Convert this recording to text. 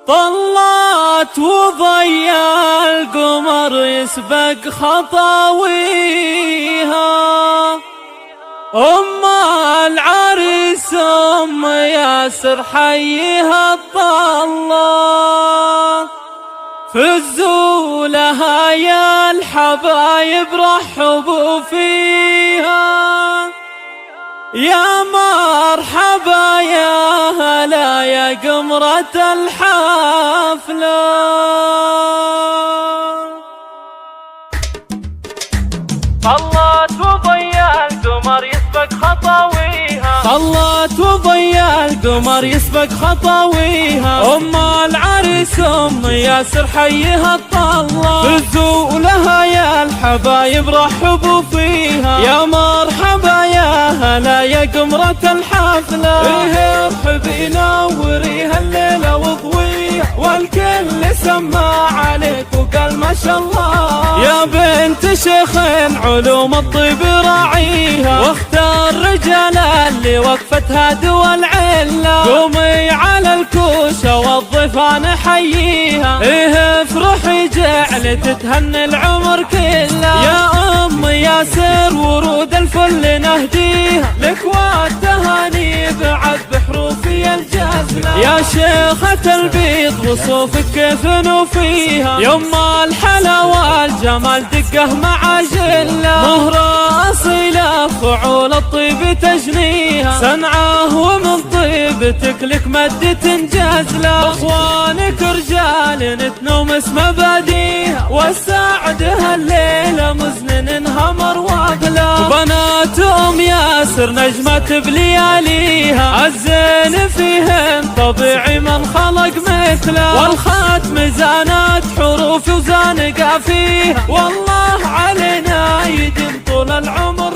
طلات وضيا القمر يسبق خطاويها، أم العريس أم ياسر حيها الطلة، فزوا لها يا الحبايب رحبوا فيها، يا مرحبا يا هلا يا قمرة الحفلة. طلت وضيا القمر يسبق خطاويها، طلت وضيا القمر يسبق خطاويها، أم العريس أم ياسر حيها الطلة، فزوا لها يا الحبايب رحبوا فيها، يا مرحبا يا هلا يا قمرة الحفلة. إيه ارحبي نوريها الليلة وضويها، والكل سمع عليك وقال ما شاء الله، يا بنت شيخ علوم الطيب راعيها، واختار رجال اللي وقفتها دول علة، قومي على الكوشة والضيفان حييها، إيه افرحي جعل تتهنى العمر كله، يا أم ياسر ورود الفل نهديها، لك والتهاني بعد بحروفي الجزلة، يا شيخة البيض وصوفك كيف نوفيها، يما الحلا والجمال دقه مع جله، مهرة أصيلة فعول الطيب تجنيها، صنعاه ومن طيبتك لك مدة جزلة، اخوانك رجال نتنومس مباديها، والسعدها الليلة مزن انهمر واغلى، بنات أم ياسر نجمة بلياليها، الزين فيهن طبيعي من خلق مثله، والخاتم زانات حروف وزانقة فيها، والله علينا يديم طول العمر